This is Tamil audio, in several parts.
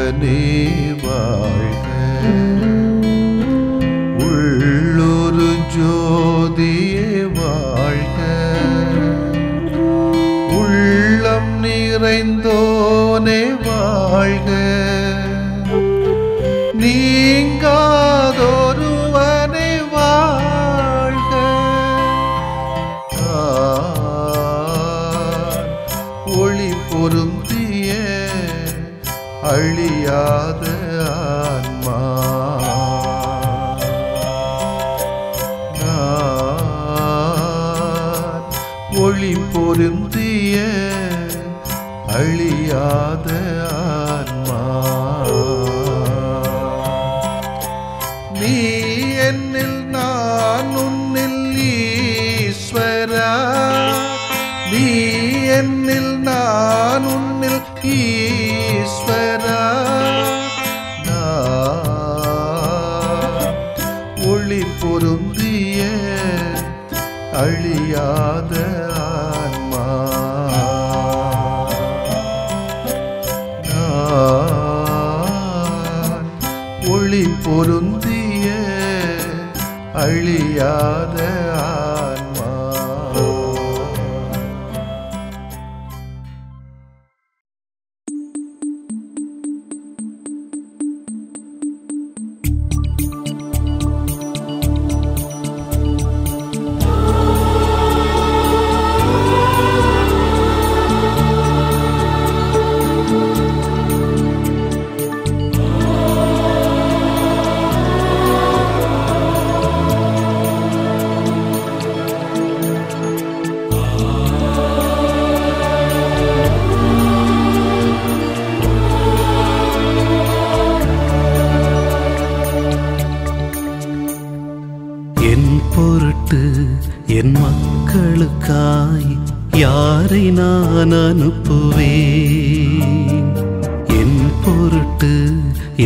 வாழ்க. உள்ளொரு ஜோதியே வாழ்க. உள்ளம் நிறைந்தோனே வாழ்க. நீங்காதொருவனே வாழ்க. ஒளி பொருந்திய அழியாத ஆன்மா. ஒளி பொருந்திய அழியாத ஆன்மா. நீ என்னில் நான் உன்னில் ஈஸ்வரா. நீ என்னில் நான் உன்னில் ஈஸ்வரா. ஒளி பொருந்திய அழியாத ஆன்மா. ஒளி பொருந்திய அழியாத ஆன்மா. என் மக்களுக்காய் யாரை நான் அனுப்புவேன்? என் பொருட்டு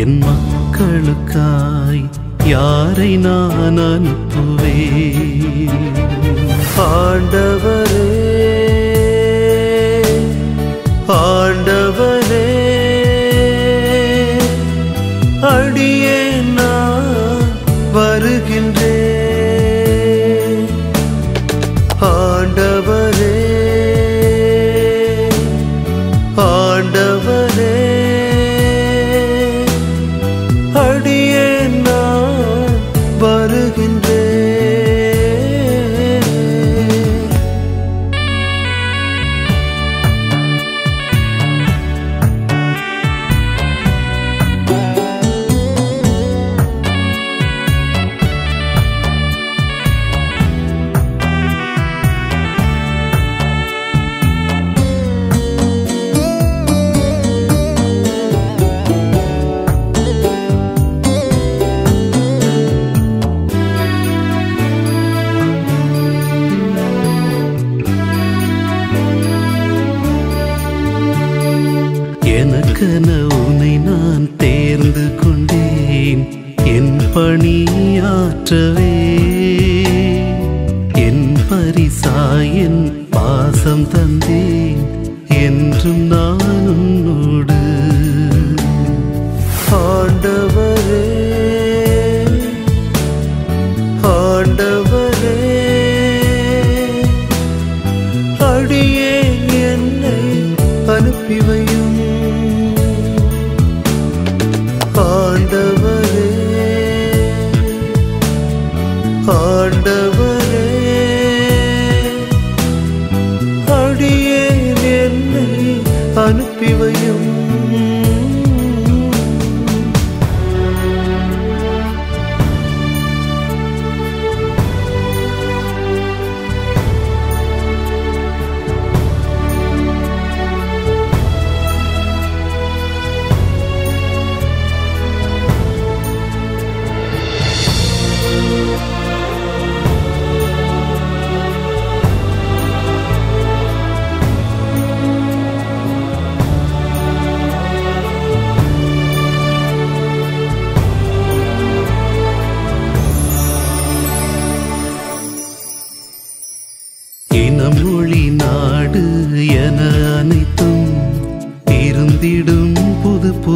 என் மக்களுக்காய் யாரை நான் அனுப்புவேன்? ஆண்டவரே, ஆண்டவரே, அடியே நான் வருகின்றேன். ஆண்டவரே, ஆண்டவரே, அடியே நான் வருகின்றேன். எனக்கென உன்னை நான் தேர்ந்து கொண்டேன், என் பணியாற்றவே. என் பரிசாய் என் பாசம் தந்தேன், என்றும் நான் உன்னோடு. ஆண்டவரே, ஆண்டவரே, அடியே என்னை அனுப்பி வையும். ஆண்டவரே,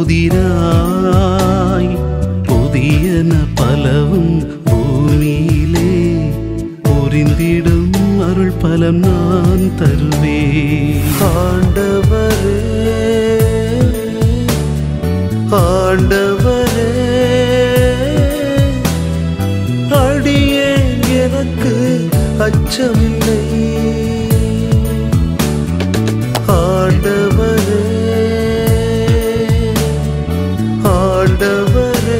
புதிராய் புதியன பலவும் பூமியிலே புரிந்திடும் அருள் பலம் நான் தருவேன். ஆண்டவரே ஆண்டவரே அடியேன் எனக்கு அச்சமில்லை. ஆண்டவரே ஆண்டவரே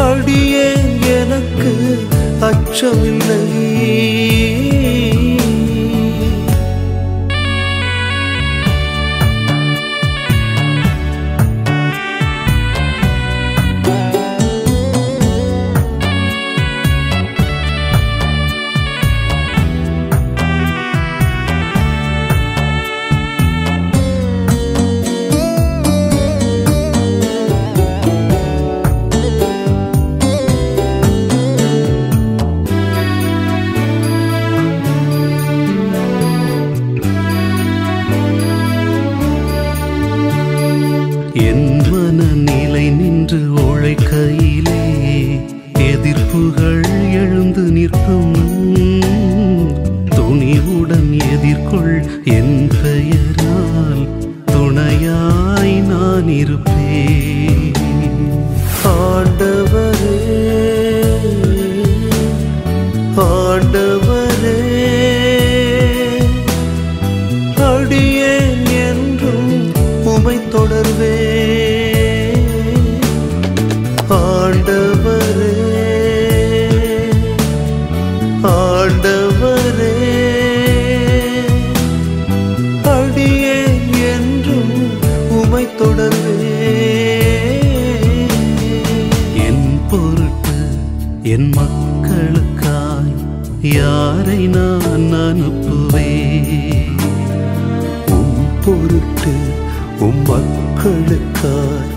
அடியேன் எனக்கு அச்சமில்லை. என் மனநிலை நின்று உழைக்கையிலே எதிர்ப்புகள் எழுந்து நிற்கும். துணிவுடன் எதிர்கொள் என் பெயரால் துணையாய் நான் இருப்பேன். ஆண்டவரே ஆண்டவரே அடியேன் என்றும் உமை தொடர்வே. ஆண்டவரே ஆண்டவரே அடியேன் என்றும் உமை தொடர்வே. என் பொருட்டு என் மக்களுக்காய் யாரை நான் அனுப்புவேன். உம் பொருட்டு உம் மக்களுக்காய்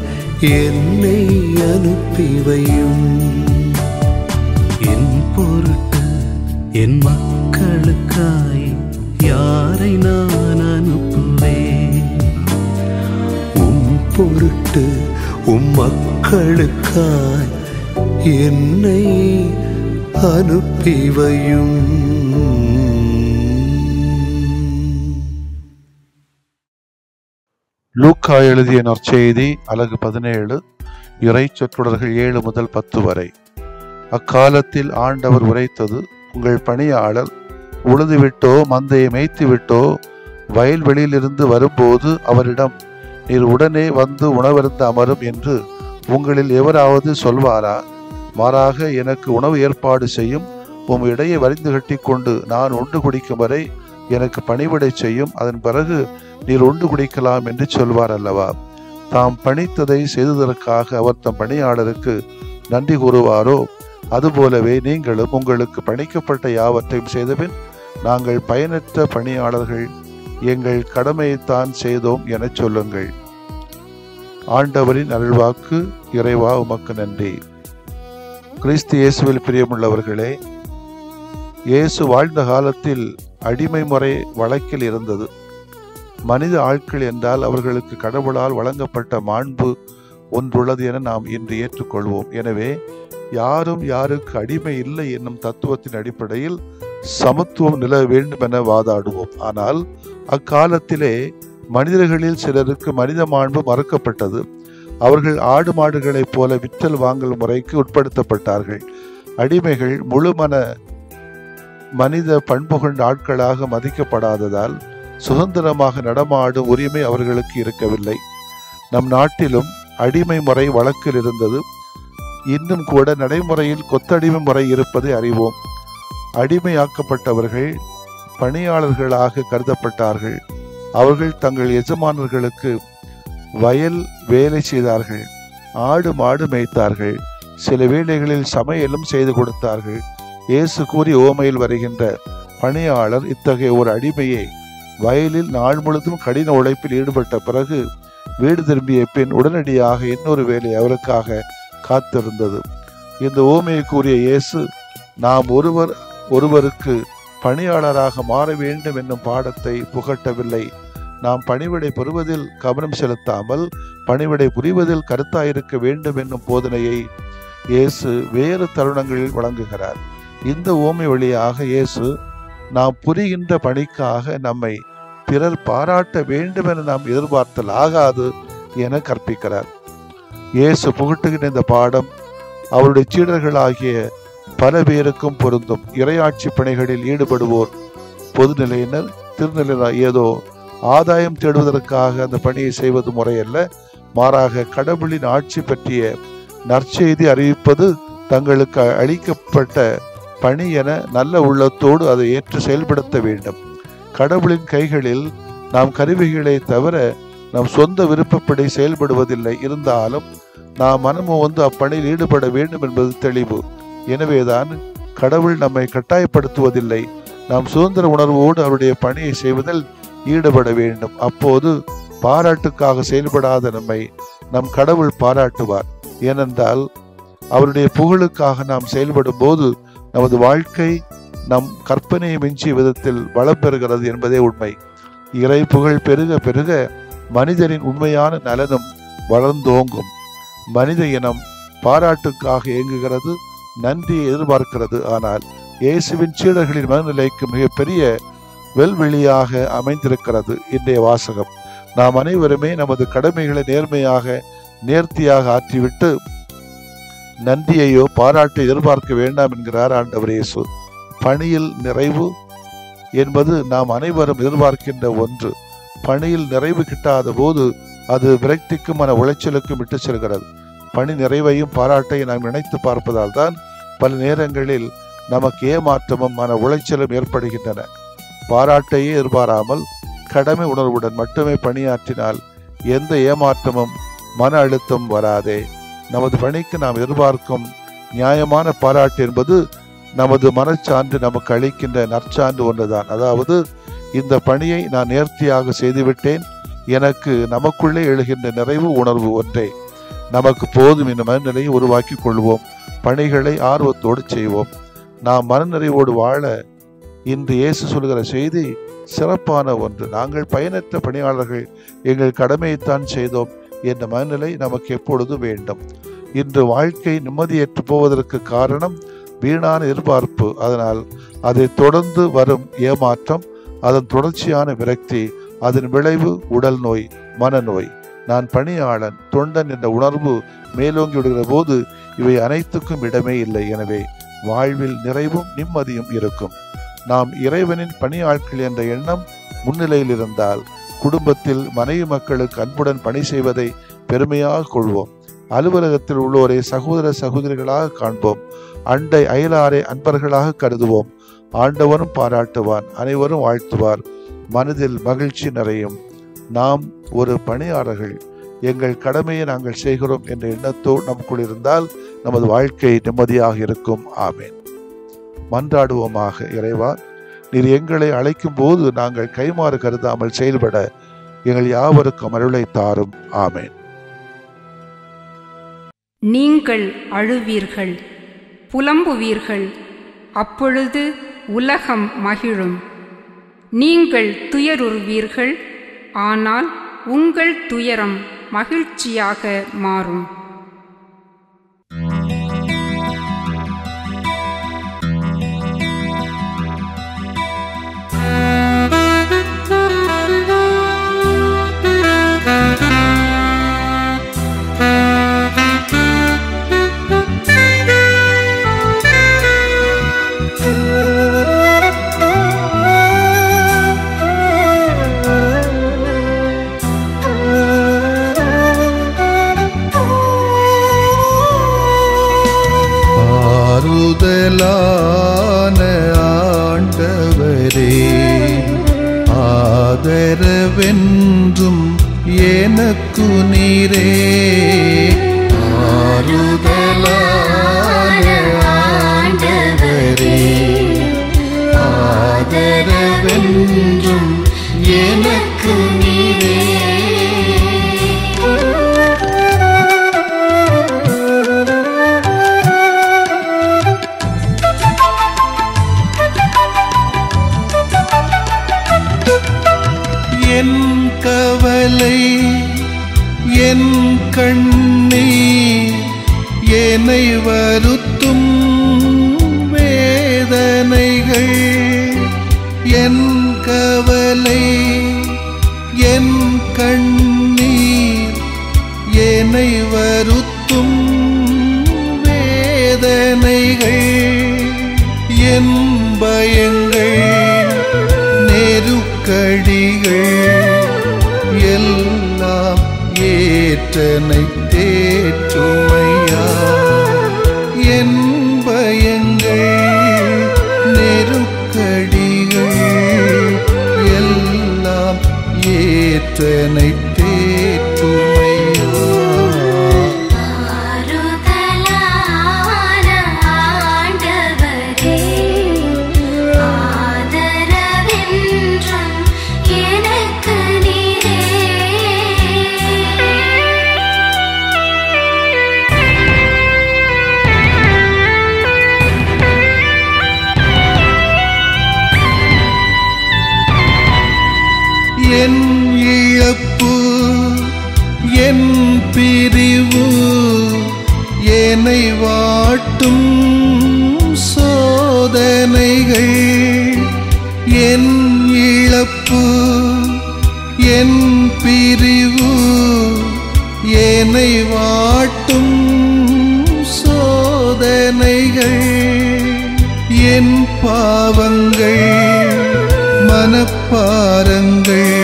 என்னை அனுப்பி வையும். என் பொருட்டு என் மக்களுக்காய் யாரை நான் அனுப்புவேன். உம் பொருட்டு உம் மக்களுக்காய் என்னை அனுப்பி வையும். லூக்கா எழுதிய நற்செய்தி அலகு 17 இறை சொற்றொடர்கள் 7 முதல் 10 வரை. அக்காலத்தில் ஆண்டவர் உரைத்தது, உங்கள் பணியாளர் உழுதுவிட்டோ மந்தையை மேய்த்துவிட்டோ வயல்வெளியிலிருந்து வரும்போது அவரிடம், நீர் உடனே வந்து உணவருந்த அமரும் என்று உங்களில் எவராவது சொல்வாரா? மாறாக, எனக்கு உணவு ஏற்பாடு செய்யும், உம் இடையே வரிந்து கட்டி கொண்டு நான் உண்டு குடிக்கும் வரை எனக்கு பணிவிடை செய்யும், அதன் பிறகு நீர் உண்டு குடிக்கலாம் என்று சொல்வார் அல்லவா? தாம் பணித்ததை செய்ததற்காக அவர் தம் பணியாளருக்கு நன்றி கூறுவாரோ? அதுபோலவே நீங்களும் உங்களுக்கு பணிக்கப்பட்ட யாவற்றையும் செய்தபின், நாங்கள் பயனற்ற பணியாளர்கள், எங்கள் கடமையைத்தான் செய்தோம் என சொல்லுங்கள். ஆண்டவரின் அருள்வாக்கு. இறைவா உமக்கு நன்றி. கிறிஸ்து இயேசுவில் பிரியமுள்ளவர்களே, இயேசு வாழ்ந்த காலத்தில் அடிமை முறை வழக்கில் இருந்தது. மனித ஆட்கள் என்றால் அவர்களுக்கு கடவுளால் வழங்கப்பட்ட மாண்பு ஒன்றுள்ளது என நாம் இன்று ஏற்றுக்கொள்வோம். எனவே யாரும் யாருக்கு அடிமை இல்லை என்னும் தத்துவத்தின் அடிப்படையில் சமத்துவம் நிலவ வேண்டும் என வாதாடுவோம். ஆனால் அக்காலத்திலே மனிதர்களில் சிலருக்கு மனித மாண்பு மறுக்கப்பட்டது. அவர்கள் ஆடு மாடுகளைப் போல விற்றல் வாங்கல் முறைக்கு உட்படுத்தப்பட்டார்கள். அடிமைகள் முழுமன மனித பண்புகொண்ட ஆட்களாக மதிக்கப்படாததால் சுதந்திரமாக நடமாடும் உரிமை அவர்களுக்கு இருக்கவில்லை. நம் நாட்டிலும் அடிமை முறை வழக்கில் இருந்தது. இன்னும் கூட நடைமுறையில் கொத்தடிமை முறை இருப்பதை அறிவோம். அடிமையாக்கப்பட்டவர்கள் பணியாளர்களாக கருதப்பட்டார்கள். அவர்கள் தங்கள் எஜமானர்களுக்கு வயல் வேலை செய்தார்கள், ஆடு மாடு மேய்த்தார்கள், சில வேளைகளில் சமையலும் செய்து கொடுத்தார்கள். இயேசு கூறிய உவமையில் வருகின்ற பணியாளர் இத்தகைய ஒரு அடிமையை வயலில் நாள் முழுதும் கடின உழைப்பில் ஈடுபட்ட பிறகு வீடு திரும்பிய பின் உடனடியாக இன்னொரு வேலை அவருக்காக காத்திருந்தது. இந்த உவமையை கூறிய இயேசு நாம் ஒருவருக்கு பணியாளராக மாற வேண்டும் என்னும் பாடத்தை புகட்டவில்லை, நாம் பணிவிடை பெறுவதில் கவனம் செலுத்தாமல் பணிவிடை புரிவதில் கருத்தாயிருக்க வேண்டும் என்னும் போதனையை இயேசு வேறு தருணங்களில் வழங்குகிறார். இந்த உவமை வழியாக இயேசு நாம் புரிகின்ற பணிக்காக நம்மை பிறர் பாராட்ட வேண்டும் என நாம் எதிர்பார்த்தல் ஆகாது என கற்பிக்கிறார். இயேசு புகட்டுகின்ற இந்த பாடம் அவருடைய சீடர்களாகிய பல பேருக்கும் பொருந்தும். இறையாட்சி பணிகளில் ஈடுபடுவோர் பொதுநிலையினர், திருநிலையினர் ஏதோ ஆதாயம் தேடுவதற்காக அந்த பணியை செய்வது முறையல்ல. மாறாக கடவுளின் ஆட்சி பற்றிய நற்செய்தி அறிவிப்பது தங்களுக்கு அளிக்கப்பட்ட பணி என நல்ல உள்ளத்தோடு அதை ஏற்று செயல்படுத்த வேண்டும். கடவுளின் கைகளில் நாம் கருவிகளை தவிர நம் சொந்த விருப்பப்படி செயல்படுவதில்லை. இருந்தாலும் நாம் மனமும் வந்து அப்பணியில் ஈடுபட வேண்டும் என்பது தெளிவு. எனவேதான் கடவுள் நம்மை கட்டாயப்படுத்துவதில்லை. நாம் சுதந்திர உணர்வோடு அவருடைய பணியை செய்வதில் ஈடுபட வேண்டும். அப்போது பாராட்டுக்காக செயல்படாத நம்மை நம் கடவுள் பாராட்டுவார். ஏனென்றால் அவருடைய புகழுக்காக நாம் செயல்படும் போது நமது வாழ்க்கை நம் கற்பனையை மிஞ்சிய விதத்தில் வளம் பெறுகிறது என்பதே உண்மை. இறை புகழ் பெருக பெருக மனிதரின் உண்மையான நலனும் வளர்ந்தோங்கும். மனித இனம் பாராட்டுக்காக இயங்குகிறது, நன்றியை எதிர்பார்க்கிறது. ஆனால் இயேசுவின் சீடர்களின் மனநிலைக்கு மிகப்பெரிய வெல்வெளியாக அமைந்திருக்கிறது இன்றைய வாசகம். நாம் அனைவருமே நமது கடமைகளை நேர்மையாக நேர்த்தியாக ஆற்றிவிட்டு நன்றியையோ பாராட்டை எதிர்பார்க்க வேண்டாம் என்கிறார் ஆண்டவர் இயேசு. பணியில் நிறைவு என்பது நாம் அனைவரும் எதிர்பார்க்கின்ற ஒன்று. பணியில் நிறைவு கிட்டாத போது அது விரக்திக்கும் மன உளைச்சலுக்கும் விட்டு செல்கிறது. பணி நிறைவையும் பாராட்டையும் நாம் நினைத்து பார்ப்பதால் தான் பல நேரங்களில் நமக்கு ஏமாற்றமும் மன உளைச்சலும் ஏற்படுகின்றன. பாராட்டையே எதிர்பாராமல் கடமை உணர்வுடன் மட்டுமே பணியாற்றினால் எந்த ஏமாற்றமும் மன அழுத்தம் வராதே. நமது பணிக்கு நாம் எதிர்பார்க்கும் நியாயமான பாராட்டு என்பது நமது மனச்சான்று நமக்கு அளிக்கின்ற நற்சான்று ஒன்றுதான். அதாவது இந்த பணியை நான் நேர்த்தியாக செய்துவிட்டேன், எனக்கு நமக்குள்ளே எழுகின்ற நிறைவு உணர்வு ஒன்றே நமக்கு போதும் என்ற மனநிலையை உருவாக்கி கொள்வோம். பணிகளை ஆர்வத்தோடு செய்வோம். நாம் மனநிறைவோடு வாழ இன்று இயேசு சொல்கிற செய்தி சிறப்பான ஒன்று. நாங்கள் பயனற்ற பணியாளர்கள், எங்கள் கடமையைத்தான் செய்தோம் என்ற மனநிலை நமக்கு எப்பொழுது வேண்டும். இன்று வாழ்க்கை நிம்மதியற்று போவதற்கு காரணம் வீணான எதிர்பார்ப்பு. அதனால் அதை தொடர்ந்து வரும் ஏமாற்றம், அதன் தொடர்ச்சியான விரக்தி, அதன் விளைவு உடல் நோய், மனநோய். நான் பணியாளன், தொண்டன் என்ற உணர்வு மேலோங்கி விடுகிற போது இவை அனைத்துக்கும் இடமே இல்லை. எனவே வாழ்வில் நிறைவும் நிம்மதியும் இருக்கும். நாம் இறைவனின் பணியாட்கள் என்ற எண்ணம் முன்னிலையில் இருந்தால் குடும்பத்தில் மனைவி மக்களுக்கு அன்புடன் பணி செய்வதை பெருமையாக கொள்வோம். அலுவலகத்தில் உள்ளோரை சகோதர சகோதரிகளாக காண்போம். அண்டை அயலாரை அன்பர்களாக கருதுவோம். ஆண்டவரும் பாராட்டுவான், அனைவரும் வாழ்த்துவார், மனதில் மகிழ்ச்சி நிறையும். நாம் ஒரு பணியாளர்கள், எங்கள் கடமையை நாங்கள் செய்கிறோம் என்ற எண்ணத்தோடு நமக்குள் இருந்தால் நமது வாழ்க்கை நிம்மதியாக இருக்கும். ஆமேன். மன்றாடுவோமாக. இறைவா, நீர் எங்களை அழைக்கும் போது நாங்கள் கைமாறு கருதாமல் செயல்பட எங்கள் யாவருக்கும் அருளை தாரும். ஆமேன். நீங்கள் அழுவீர்கள், புலம்புவீர்கள், அப்பொழுது உலகம் மகிழும். நீங்கள் துயருறுவீர்கள், ஆனால் உங்கள் துயரம் மகிழ்ச்சியாக மாறும். ஆண்டவரே, ஆதரவென்றும் எனக்கு நீரே. ஆறுதலான ஆண்டவரே, ஆதரவென்றும் எனக்கு நீரே. என் என் கண்ணீர் என்னை வருத்தும் வேதனைகள், என் கவலை என் கண்ணீர் என்னை வருத்தும் வேதனைகள், என் பயங்கள் நெருக்கடிகள் எல்லாம் ஏற்றனை தேற்றுமையா. என் பயங்கள் நெருக்கடிகள் எல்லாம் ஏற்றனை தேற்றுமையா. என் இழப்பு என் பிரிவு என்னை வாட்டும் சோதனைகள், என் இழப்பு என் பிரிவு என்னை வாட்டும் சோதனைகள், என் பாவங்கள் மனப்பாரங்கள்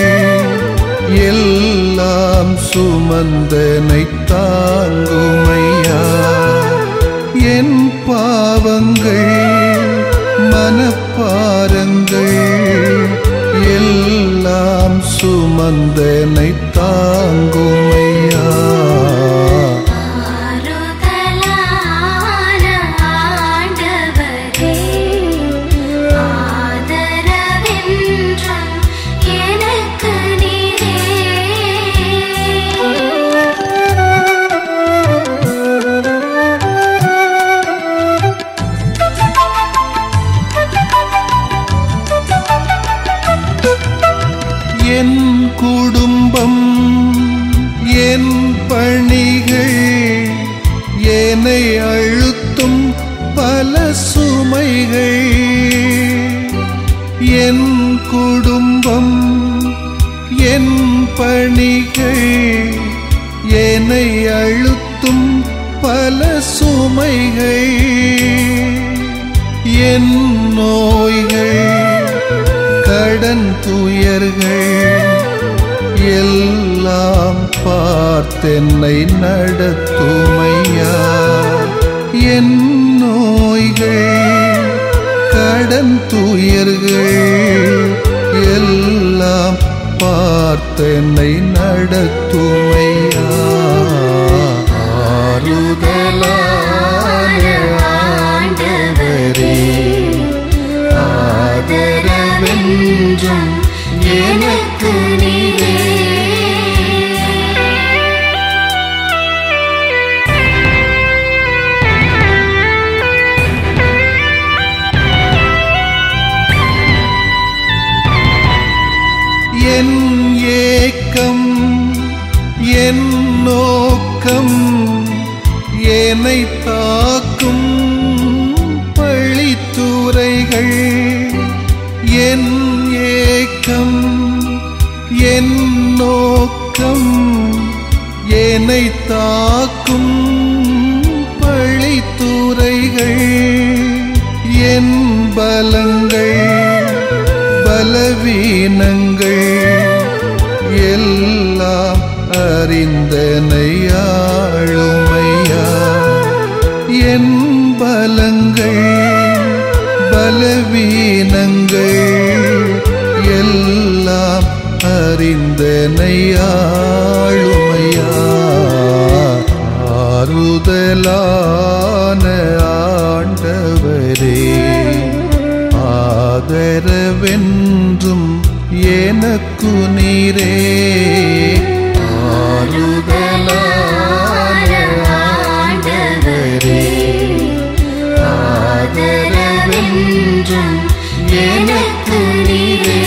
எல்லாம் சுமந்தனை தாங்குமையா. என் பாவங்கள் மனப்பாரங்கள் எல்லாம் சுமந்தனை தாங்குமையா. என் குடும்பம் என் பணிகள் என்னை அழுத்தும் பல சுமைகள், என் குடும்பம் என் பணிகள் என்னை அழுத்தும் பல சுமைகள், என் நோய்கள் கடன் துயர்கள் எல்லாம் பார்த்தென்னை நடத்துமையா. என் நோய்கள் கடன் துயர்கள் எல்லாம் பார்த்தென்னை நடத்துமையா. ஆறுதலான ஆண்டவரே, ஆதரவென்றும் எனக்கு நீரே. என் ஏக்கம் என் நோக்கம் என்னை தாக்கும் பழித்துரைகள், என் ஏக்கம் என் நோக்கம் என்னை தாக்கும் பழித்துரைகள், என் பலங்கள் பலவீனங்கள் எல்லாம் அறிந்தனை ஆளுமையா. என் பலங்கள் பலவீனங்கள் எல்லாம் அறிந்தனை ஆளுமையா. ஆறுதலான ஆண்டவரே, ஆதரவென்றும் எனக்கு நீரே. ஆறுதலான ஆண்டவரே, ஆதரவென்றும் எனக்கு நீரே.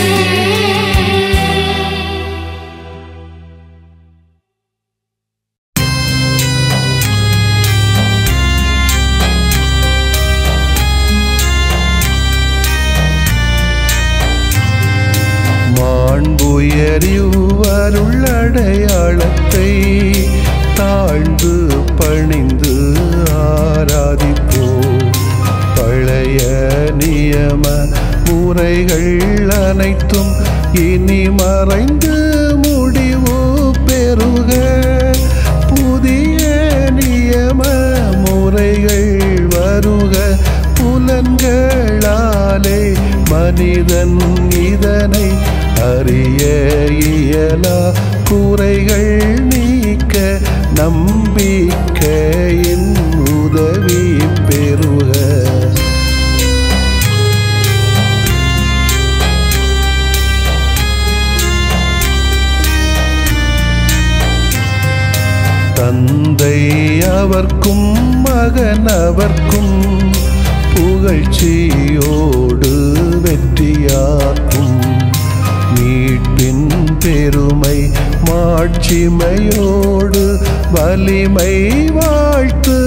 அனைத்தும் இனி மறைந்து முடிவு பெறுக. புதிய நியம முறைகள் வருக. புலன்களாலே மனிதன் இதனை அறிய இயலா. குறைகள் நீக்க நம்பிக்கையின் உதவி பெறுக. தந்தை அவர்க்கும் மகன் அவர்க்கும் புகழ்ச்சியோடு வெற்றியாக்கும். மீட்பின் பெருமை மாட்சிமையோடு வலிமை வாழ்த்து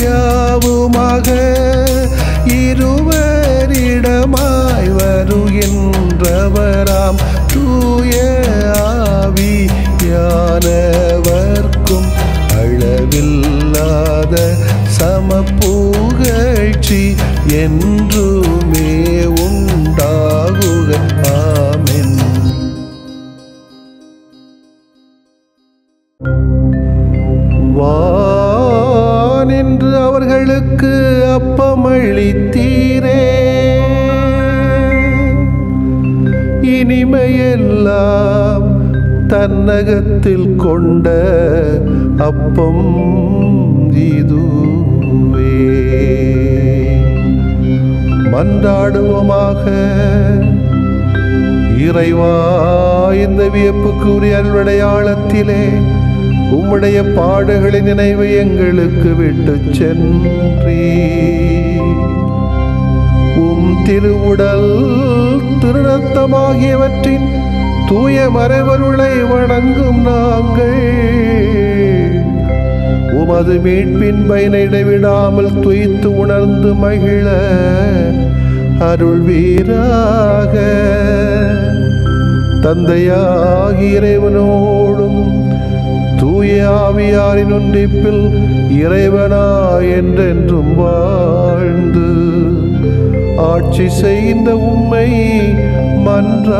யாவுமாக. இருவரிடமாய் வருகின்றவராம் தூய ஆவியானவர்க்கும் அளவில்லாத சமப்புகழ்ச்சி என்றுமே உண்டாகுக. ஆமென். வானின்று அவர்களுக்கு அப்பமளித்தீரே, இனிமையெல்லாம் தன்னகத்தில் கொண்ட அப்பம் இதுவே. மன்றாடுவோமாக. இறைவா, இந்த வியப்புக்குரிய அருளடையாளத்திலே உம்முடைய பாடுகளின் நினைவு எங்களுக்கு விட்டு சென்றீ. உம் திருவுடல் திருநத்தமாகியவற்றின் தூய மறைவருளை வணங்கும் நாங்கள் உமது மீட்பின் பயனை இடைவிடாமல் துய்த்து உணர்ந்து மகிழ அருள்வீராக. தந்தையாகிய இறைவனோடும் தூய ஆவியாரின் ஒன்றிப்பில் இறைவனா என்றென்றும் வாழ்ந்து ஆட்சி செய்கின்ற உம்மை மன்றாடுகிறோம்.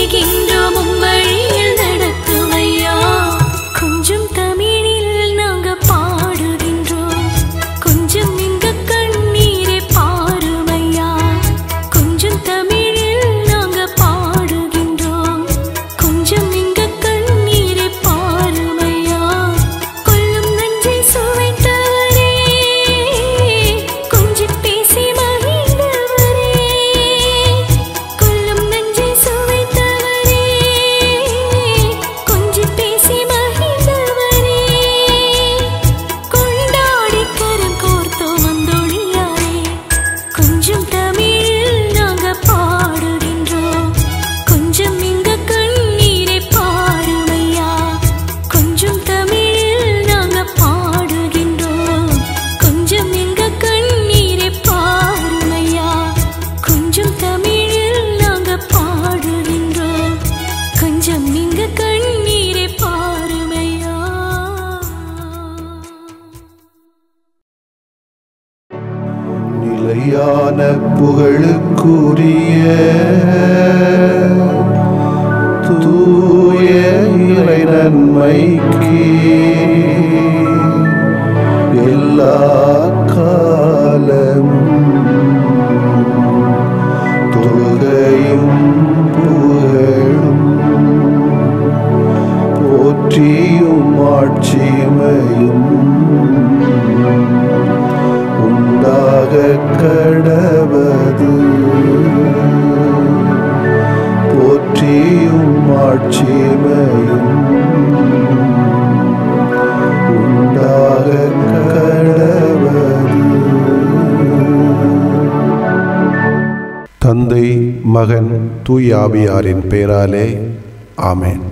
பணிகின்றோம் வழியில் நடத்துமையா. கொஞ்சம் தமிழில் நாங்க பாடுகின்றோம், கொஞ்சம் இங்க கண்ணீரை பாருமையா. கொஞ்சம் தமிழில் நாங்க பாடுகின்றோம், கொஞ்சம் இங்க கண்ணீரை பாருமையா. கொல்லும் நஞ்சை சுவைத்தவரே, கொஞ்சி பேசி மகிழ்ந்தவரே. கொல்லும் நஞ்சை சுவைத்தவரே, கொஞ்சி பேசி மகிழ்ந்தவரே. கொண்டாடி கரம் கோர்த்தோம் வந்தொழியாரே. கொஞ்சம் தமிழில் நாங்க பாடுகின்றோம், கொஞ்சம் இங்க கண்ணீரை பாருமையா. கொஞ்சம் தமிழில் நாங்க பாடுகின்றோம், கொஞ்சம் இங்க கண்ணீரை பாருமையா. கொஞ்சம் தமிழில் நாங்க பாடுகின்றோம், கொஞ்சம் இங்க கண்ணீரை பாருமையா. நிலையான புகழுக்குரிய தூய இறை நன்மைக்கு எல்லா காலமும் தொழுகையும் புகழும் போற்றியும் ஆட்சிமையும் உண்டாக கடவது. போற்றியும் ஆட்சிமையும் உண்டாக கடவது. தந்தை, மகன், தூய ஆவியாரின் பெயராலே ஆமென்.